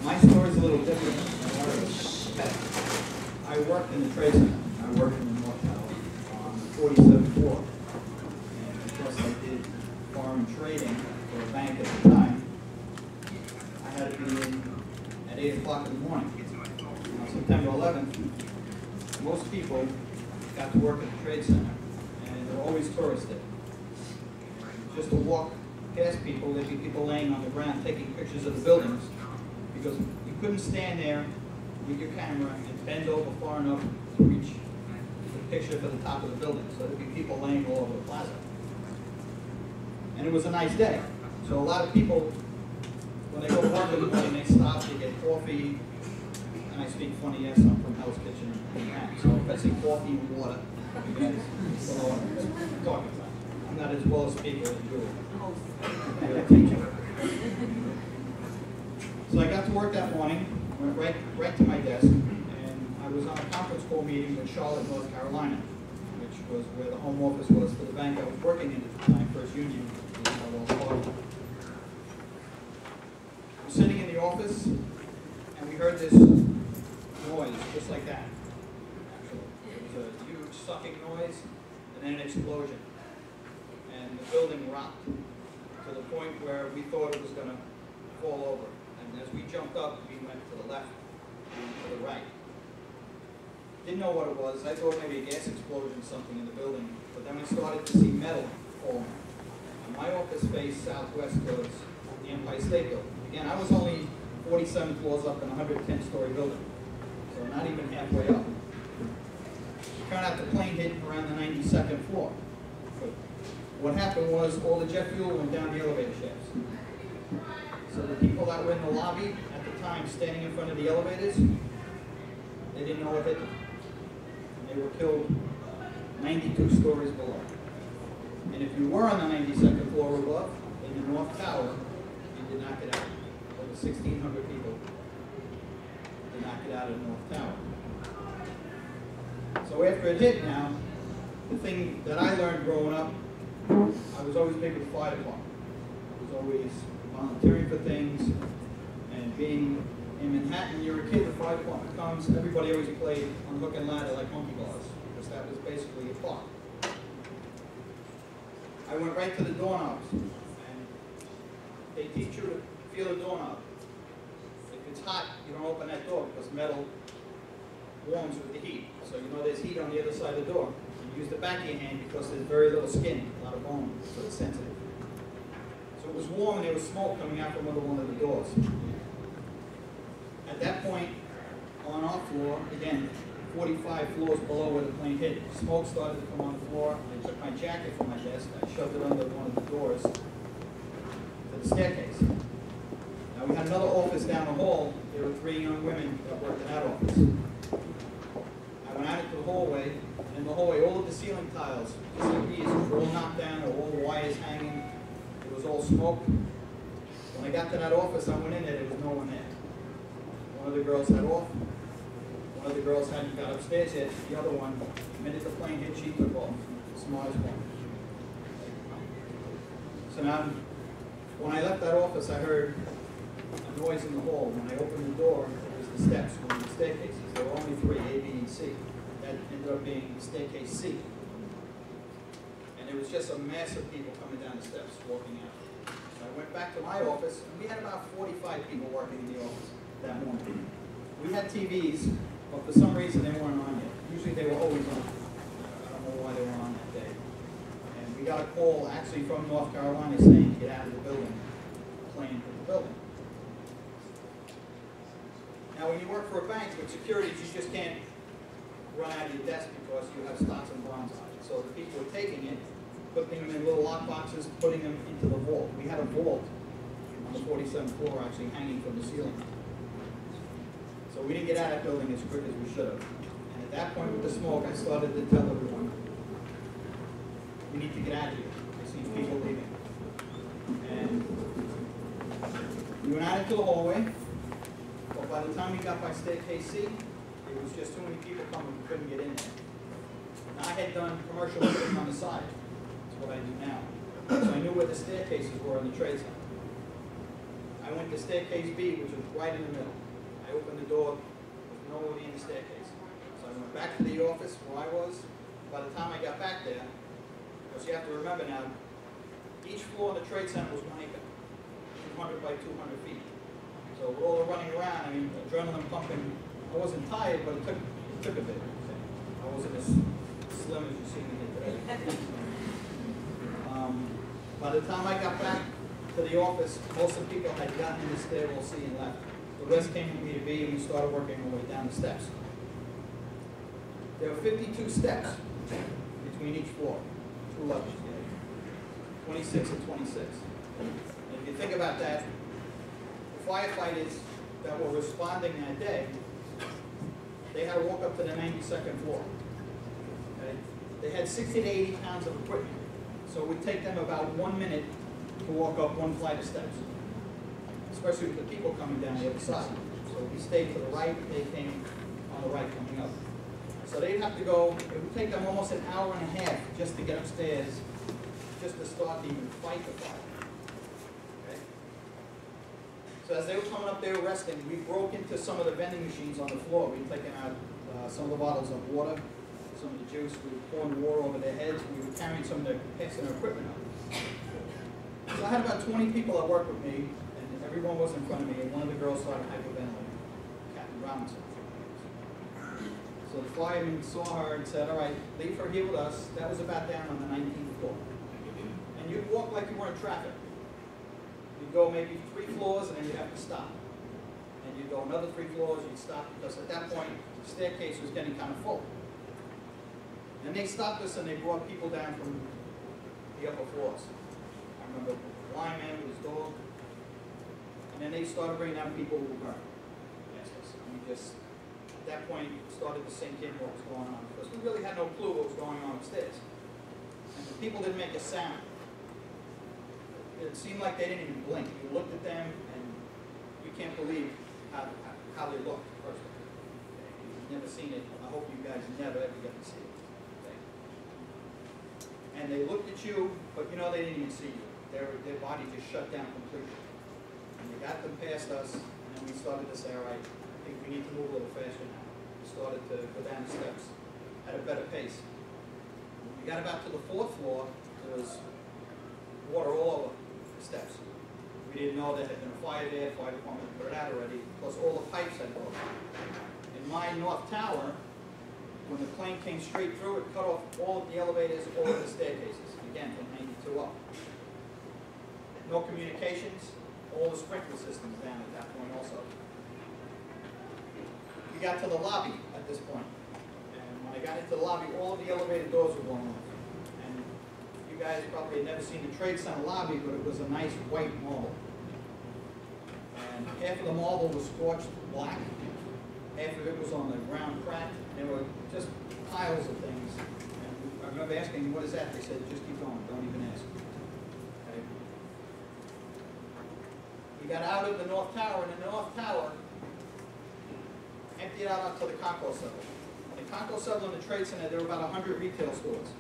My story's a little different than what I expect. I worked in the trade center. I worked in the North Tower on the 47th floor. And because I did foreign trading for a bank at the time, I had to be in at 8 o'clock in the morning. On September 11th, most people got to work at the trade center, and they're always tourist days. Just to walk past people, there'd be people laying on the ground taking pictures of the buildings, because you couldn't stand there with your camera and bend over far enough to reach the picture for the top of the building. So there'd be people laying all over the plaza. And it was a nice day. So a lot of people, when they go to work in the morning, they stop, they get coffee, and I speak funny, yes, I'm from Hell's Kitchen and that. So if I say coffee and water, you guys don't know what I'm talking about. I'm not as well a speaker as you. I'm a teacher. So I got to work that morning, went right to my desk, and I was on a conference call meeting with Charlotte, North Carolina, which was where the home office was for the bank I was working in at the time, First Union. We're sitting in the office, and we heard this noise, just like that. Actually, it was a huge sucking noise, and then an explosion. And the building rocked to the point where we thought it was going to fall over. And as we jumped up, we went to the left and to the right. Didn't know what it was. I thought maybe a gas explosion, something in the building. But then I started to see metal falling. And my office faced southwest towards the Empire State Building. Again, I was only 47 floors up in a 110-story building, so not even halfway up. It turned out the plane hit around the 92nd floor. What happened was all the jet fuel went down the elevator shafts. So the people that were in the lobby at the time, standing in front of the elevators, they didn't know what hit them. And they were killed 92 stories below. And if you were on the 92nd floor above, in the North Tower, you did not get out. Over 1,600 people did not get out of the North Tower. So after it hit now, the thing that I learned growing up, I was always big with the fire department. I was always volunteering for things, and being in Manhattan, you're a kid, the fire department comes, everybody always played on hook and ladder like monkey bars, because that was basically a park. I went right to the doorknobs, and they teach you to feel the doorknob. If it's hot, you don't open that door, because metal warms with the heat. So you know there's heat on the other side of the door. You use the back of your hand because there's very little skin, a lot of bone, so it's sensitive. So it was warm and there was smoke coming out from under one of the doors. At that point, on our floor, again, 45 floors below where the plane hit, smoke started to come on the floor. I took my jacket from my desk, I shoved it under one of the doors to the staircase. Now we had another office down the hall. There were 3 young women that worked in that office. I went out into the hallway, and in the hallway, all of the ceiling tiles, CPs, were all knocked down, there were all the wires hanging, it was all smoke. When I got to that office, I went in there was no one there. One of the girls had off, one of the girls hadn't got upstairs yet, the other one, the minute the plane hit, she took off, the smartest one. So now, when I left that office, I heard a noise in the hall. When I opened the door, it was the steps, one of the staircases. There were only 3, A, B, and C. That ended up being staircase C. And there was just a mass of people coming down the steps, walking out. So I went back to my office, and we had about 45 people working in the office that morning. We had TVs, but for some reason they weren't on yet. Usually they were always on. I don't know why they were on that day. And we got a call actually from North Carolina saying, get out of the building, plane hit the building. Now, when you work for a bank with securities, you just can't run out of your desk because you have stocks and bonds on it. So the people were taking it, putting them in little lock boxes, putting them into the vault. We had a vault on the 47th floor actually hanging from the ceiling. So we didn't get out of that building as quick as we should have. And at that point with the smoke, I started to tell everyone, we need to get out of here. I see people leaving. And we went out into the hallway. But by the time we got by staircase C, it was just too many people coming, we couldn't get in there. Now, I had done commercial living on the side. That's what I do now. So I knew where the staircases were in the trade center. I I went to staircase B, which was right in the middle. I opened the door, there's nobody in the staircase. So I went back to the office where I was. By the time I got back there, because you have to remember now, each floor in the trade center was 1 acre, 200 by 200 feet. So we're all running around, I mean, adrenaline pumping. I wasn't tired, but it took a bit. I wasn't as slim as you see me here today. By the time I got back to the office, most of the people had gotten in the stairwell C and left. The rest came with me to B, and we started working our way down the steps. There were 52 steps between each floor, 2 levels, 26 and 26. And if you think about that, the firefighters that were responding that day, they had to walk up to the 92nd floor. Okay? They had 60 to 80 pounds of equipment, so it would take them about 1 minute to walk up 1 flight of steps, especially with the people coming down the other side. So we stayed to the right, they came on the right coming up. So they'd have to go, it would take them almost an hour and a half just to get upstairs, just to start to even fight the fire. Okay? So as they were coming up, they were resting. We broke into some of the vending machines on the floor. We'd taken out some of the bottles of water, some of the juice. We were pouring water over their heads. We were carrying some of their, passing their equipment up. So I had about 20 people that worked with me, and everyone was in front of me, and one of the girls started hyperventilating, Captain Robinson. So the fireman saw her and said, all right, leave her here with us. That was about down on the 19th floor. And you'd walk like you were in traffic. You'd go maybe 3 floors, and then you'd have to stop. And you'd go another 3 floors, you'd stop, because at that point, the staircase was getting kind of full. And they stopped us, and they brought people down from the upper floors. I remember the lineman with his dog. And then they started bringing down people who were burned. Yes, and we just, at that point, started to sink in what was going on, because we really had no clue what was going on upstairs. And the people didn't make a sound. It seemed like they didn't even blink. You looked at them, and you can't believe how they looked, first of all. You've never seen it. I hope you guys never ever get to see it. Okay? And they looked at you, but you know they didn't even see you. Their body just shut down completely. And we got them past us, and then we started to say, all right, I think we need to move a little faster now. We started to go down the steps at a better pace. When we got about to the 4th floor, there was water all over the steps. We didn't know there had been a fire there, fire department had put it out already, plus all the pipes had broken. In my north tower, when the plane came straight through, it cut off all of the elevators, all of the staircases, again, from 92 up. No communications, all the sprinkler systems down at that point also. We got to the lobby at this point, and when I got into the lobby, all of the elevator doors were going off. And you guys probably had never seen the Trade Center lobby, but it was a nice white marble. And half of the marble was scorched black, half of it was on the ground cracked, and there were just piles of things. And I remember asking, what is that? They said, just keep going, don't even ask. Okay. We got out of the North Tower, and the North Tower emptied out onto the concourse level. On the concourse level in the Trade Center, there were about 100 retail stores.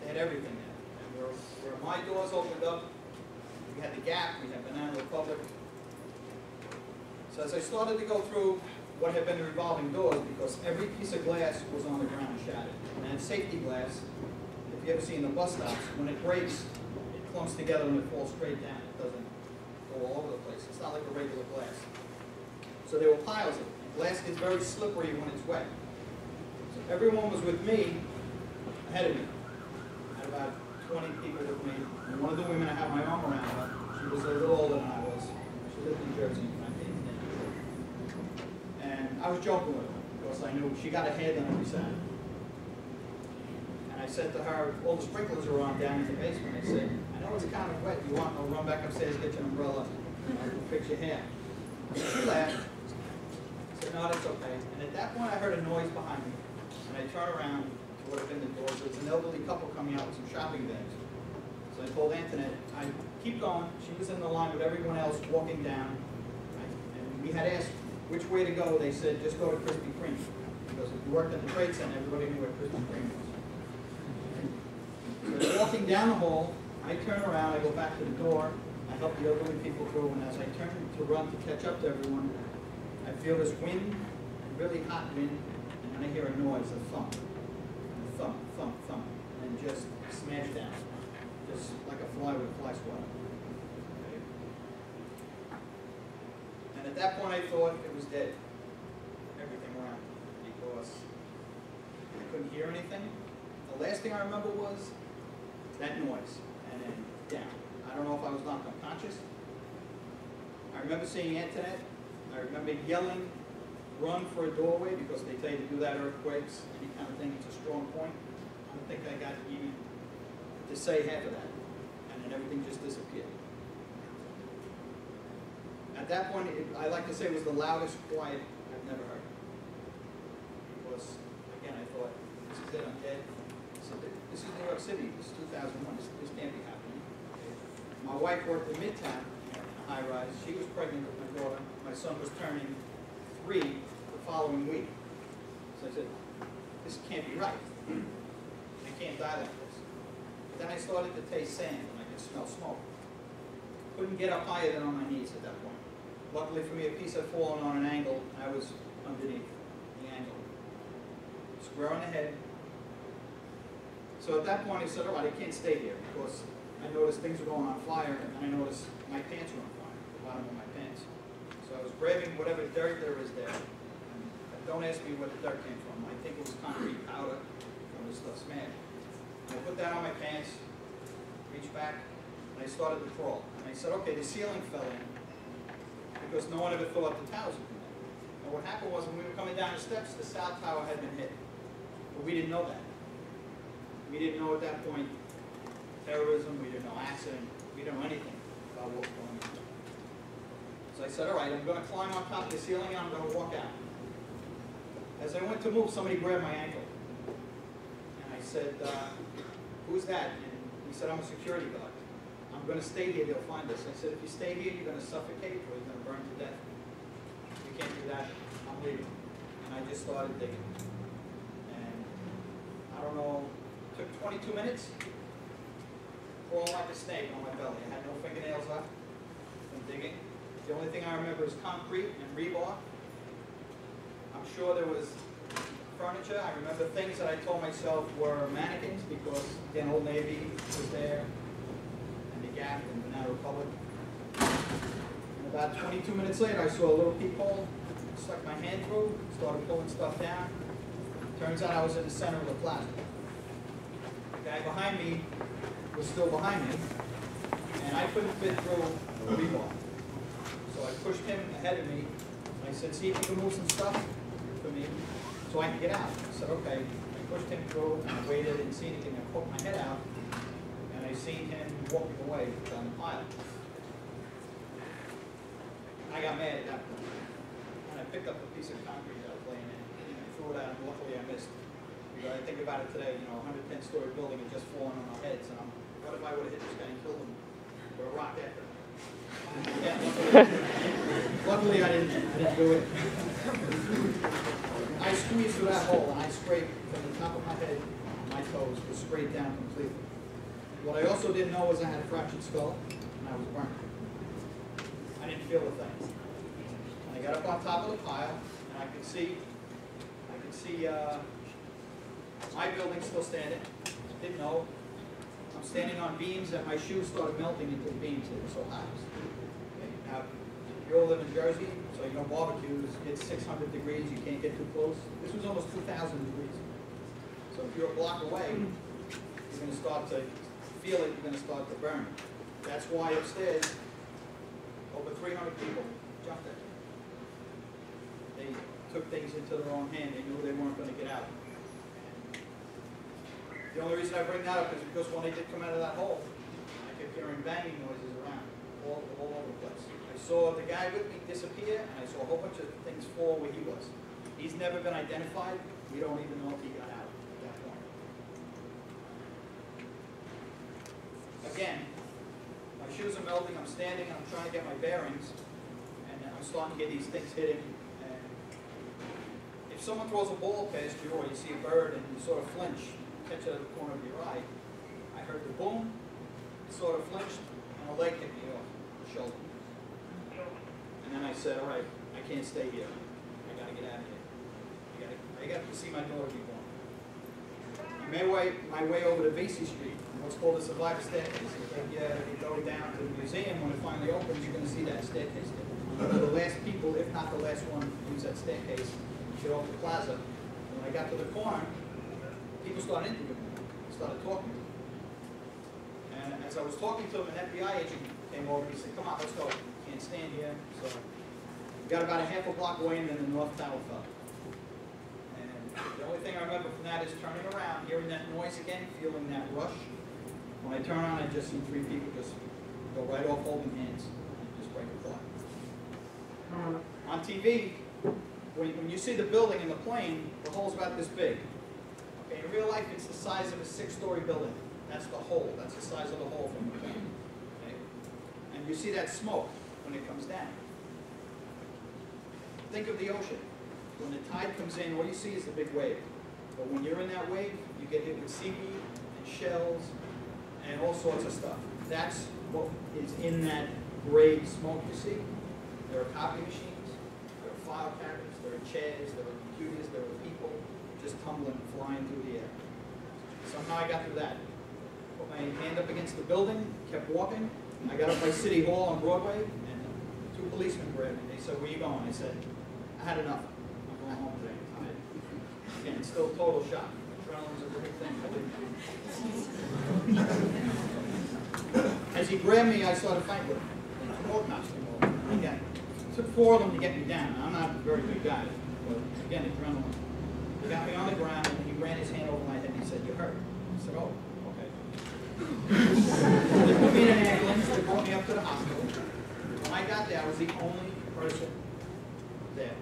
They had everything there. And where my doors opened up, we had the Gap, we had Banana Republic. So as I started to go through what had been the revolving doors, because every piece of glass was on the ground shattered. And safety glass, if you ever see in the bus stops, when it breaks, it clumps together and it falls straight down. It doesn't go all over the place. It's not like a regular glass. So there were piles of it. Glass gets very slippery when it's wet. So everyone was with me, ahead of me. I had about 20 people with me. And one of the women I had my arm around her, she was a little older than I was. She lived in Jersey. And I was joking with her, because I knew she got a head on every side. And I said to her, all the sprinklers are on down in the basement. I said, I know it's kind of wet. You want to run back upstairs, get your umbrella, and fix your hair. She laughed. I said, no, that's okay. And at that point, I heard a noise behind me. And I turned around to what had been the doors. There was an elderly couple coming out with some shopping bags. So I told Antoinette, I keep going. She was in the line with everyone else walking down. And we had asked which way to go. They said, just go to Krispy Kreme. Because if you worked at the Trade Center, everybody knew where Krispy Kreme was. So walking down the hall, I turn around, I go back to the door. I help the elderly people through, and as I turn to run to catch up to everyone, I feel this wind, really hot wind, and then I hear a noise, a thump, thump, thump, thump, and just smash down, just like a fly with a fly swatter. Okay. And at that point I thought it was dead, everything around me, because I couldn't hear anything. The last thing I remember was that noise, and then down. I don't know if I was knocked unconscious. I remember seeing Antoinette. I remember yelling, run for a doorway, because they tell you to do that, earthquakes, any kind of thing, it's a strong point. I don't think I got even to say half of that. And then everything just disappeared. At that point, I like to say it was the loudest quiet I've never heard. Because, again, I thought, this is it, I'm dead. So this is New York City, this is 2001, this can't be happening. Okay. My wife worked in Midtown, in a high rise. She was pregnant with my daughter. My son was turning 3 the following week. So I said, this can't be right. I can't die like this. But then I started to taste sand and I could smell smoke. Couldn't get up higher than on my knees at that point. Luckily for me, a piece had fallen on an angle, and I was underneath the angle. Square on the head. So at that point I said, all right, I can't stay here, because I noticed things were going on fire, and I noticed my pants were on fire, the bottom of my pants. So I was grabbing whatever dirt there is there. And don't ask me where the dirt came from. I think it was concrete powder from the stuff smashed. And I put that on my pants, reached back, and I started to crawl. And I said, okay, the ceiling fell in, because no one ever thought the towers would come in. And what happened was, when we were coming down the steps, the south tower had been hit. But we didn't know that. We didn't know at that point terrorism, we didn't know accident, we didn't know anything about what was going on. So I said, all right, I'm going to climb on top of the ceiling and I'm going to walk out. As I went to move, somebody grabbed my ankle. And I said, who's that? And he said, I'm a security guard. I'm going to stay here, they'll find us. I said, if you stay here, you're going to suffocate or you're going to burn to death. You can't do that, I'm leaving. And I just started digging. And I don't know, took 22 minutes, crawling like a snake on my belly. I had no fingernails left from digging. The only thing I remember is concrete and rebar. I'm sure there was furniture. I remember things that I told myself were mannequins, because again, Old Navy was there, and the Gap and Banana Republic. And about 22 minutes later, I saw a little peephole, stuck my hand through, started pulling stuff down. Turns out I was in the center of the plaza. The guy behind me was still behind me, and I couldn't fit through the rebar. So I pushed him ahead of me, and I said, see if you can move some stuff for me so I can get out. I said, okay. I pushed him through, and I waited, didn't see anything. I poked my head out, and I seen him walking away down the pile. I got mad at that point, and I picked up a piece of concrete that I was laying in, and I threw it at him. Luckily, I missed. Because I think about it today, you know, a 110-story building had just fallen on our heads, and what if I would have hit this guy and killed him with a rock after him? Yeah, luckily I didn't do it. I squeezed through that hole, and I scraped from the top of my head, my toes were scraped down completely. What I also didn't know was I had a fractured skull, and I was burnt. I didn't feel a thing. And I got up on top of the pile, and I could see my building still standing. Didn't know. I'm standing on beams, and my shoes started melting into the beams. They were so hot. Okay. Now, you all live in Jersey, so you know barbecues. It's 600 degrees. You can't get too close. This was almost 2,000 degrees. So if you're a block away, you're going to start to feel it. You're going to start to burn. That's why upstairs, over 300 people jumped at me. They took things into their own hand. They knew they weren't going to get out. The only reason I bring that up is because when they did come out of that hole, I kept hearing banging noises around, all over the place. I saw the guy with me disappear, and I saw a whole bunch of things fall where he was. He's never been identified. We don't even know if he got out at that point. Again, my shoes are melting, I'm standing, and I'm trying to get my bearings, and I'm starting to get these things hitting. And if someone throws a ball past you, or you see a bird and you sort of flinch, catch it at the corner of your eye, I heard the boom, sort of flinched, and a leg hit me off. shoulder. And then I said, all right, I can't stay here. I got to get out of here. I got to see my daughter be born. I made my way over to Vesey Street, what's called the Survivor Staircase. You go down to the museum, when it finally opens, you're going to see that staircase there. The last people, if not the last one, use that staircase to get off the plaza. When I got to the corner, people started interviewing me, started talking to me. And as I was talking to them, an FBI agent came over and he said, come on, let's go. Can't stand here. So we got about a half a block away and then the North Tower fell. The only thing I remember from that is turning around, hearing that noise again, feeling that rush. When I turn around, I just see three people just go right off holding hands and just break apart. On TV, when you see the building and the plane, the hole's about this big. Okay, in real life, it's the size of a 6-story building. That's the hole. That's the size of the hole from the plane. Okay? And you see that smoke when it comes down. Think of the ocean. When the tide comes in, all you see is the big wave. But when you're in that wave, you get hit with seaweed and shells and all sorts of stuff. That's what is in that gray smoke you see. There are copy machines, there are file cabinets, there are chairs, there are computers, there are people just tumbling, flying through the air. Somehow I got through that. Put my hand up against the building, kept walking. I got up by City Hall on Broadway, and 2 policemen grabbed me. They said, where are you going? I said, I had enough. Going home today. Again, it's still total shock. Adrenaline's a great thing. As he grabbed me, I started fighting with him. Some more cops came over. Again, it took 4 of them to get me down. I'm not a very big guy, but again, adrenaline. He got me on the ground, and he ran his hand over my head, and he said, you hurt. I said, oh, okay. They put me in an ambulance. They brought me up to the hospital. When I got there, I was the only person there.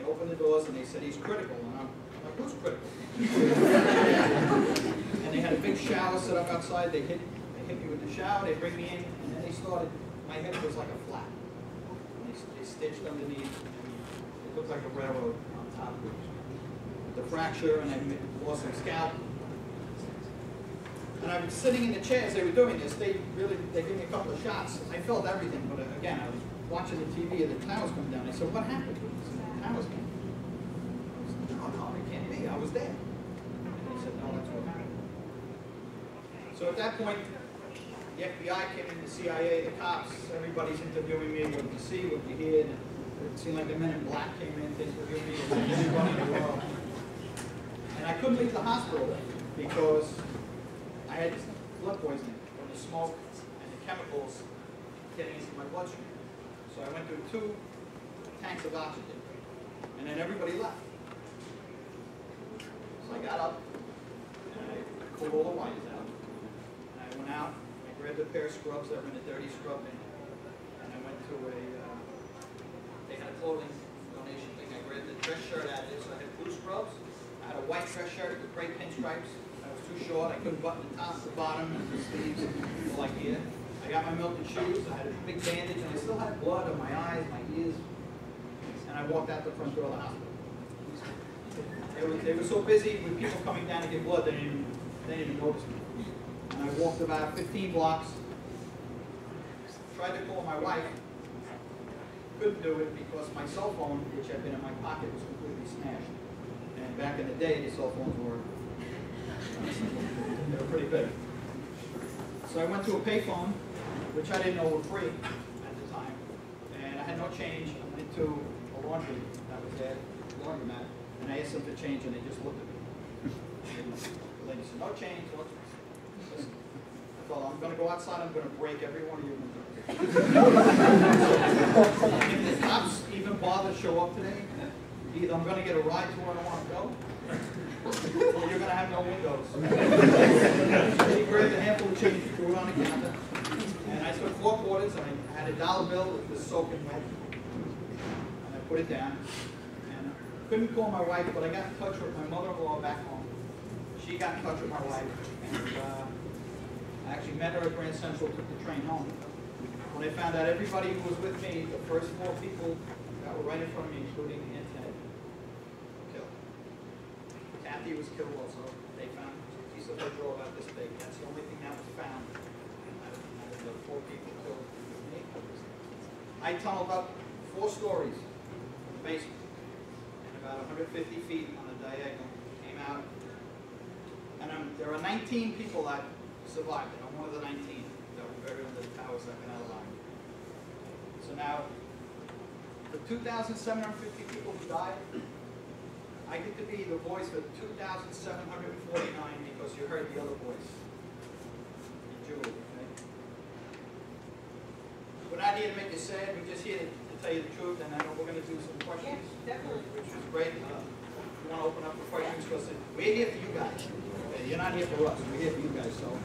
Opened the doors and they said he's critical, and I'm like, who's critical? And they had a big shower set up outside. They hit me with the shower. They bring me in, and then they started. My head was like a flat. And they stitched underneath, and it looked like a railroad on top of it. The fracture, and I lost some scalp. And I was sitting in the chairs. They were doing this. They gave me a couple of shots. I felt everything, but again, I was watching the TV and the towers come down. I said, what happened? I was there. No, it can't be. I was there. And they said, no, that's what happened. So at that point, the FBI came in, the CIA, the cops, everybody's interviewing me. What did you see? What did you hear? And it seemed like the Men in Black came in to interview me and everybody in the world. And I couldn't leave the hospital because I had blood poisoning from the smoke and the chemicals getting into my bloodstream. So I went through 2 tanks of oxygen. And then everybody left. So I got up, and I pulled all the wires out. And I went out, I grabbed a pair of scrubs that were in a dirty scrub bin. And I went to they had a clothing donation thing. I grabbed the dress shirt out of there, so I had blue scrubs. I had a white dress shirt with gray pinstripes. I was too short, I couldn't button the top, the bottom, and the sleeves were like here. I got my melted shoes, I had a big bandage, and I still had blood on my eyes, my ears. And I walked out the front door of the hospital. They were so busy with people coming down to get blood, they didn't even notice me. And I walked about 15 blocks, tried to call my wife, couldn't do it because my cell phone, which had been in my pocket, was completely smashed. And back in the day, the cell phones were pretty big. So I went to a payphone, which I didn't know were free at the time, and I had no change. I went to a laundry that was there, laundromat, and I asked them to change, and they just looked at me. And the lady said, no change, no change. Listen, I thought, I'm going to go outside, I'm going to break every one of you. If the cops even bother to show up today, either I'm going to get a ride to where I want to go, or you're going to have no windows. She grabbed a handful of change, threw it on the counter, and I took 4 quarters, and I had a dollar bill that was soaking wet. Put it down, and couldn't call my wife, but I got in touch with my mother-in-law back home. She got in touch with my wife, and I actually met her at Grand Central, took the train home. When I found out everybody who was with me, the first 4 people that were right in front of me, including Aunt Ted, were killed. Kathy was killed also. They found a piece of her drawer about this big. That's the only thing that was found out of the 4 people killed. I tunneled up 4 stories in the basement, and about 150 feet on the diagonal, came out. And there are 19 people that survived, and I'm one of the 19 that were buried under the towers at Canavan. So now, the 2,750 people who died, I get to be the voice for 2,749 because you heard the other voice. Julie, okay? We're not here to make you sad, we're just here to tell you the truth, and I know we're going to do some questions. Yeah, definitely. Which is great. We want to open up for questions because we're here for you guys. Okay? You're not here for us, we're here for you guys. So.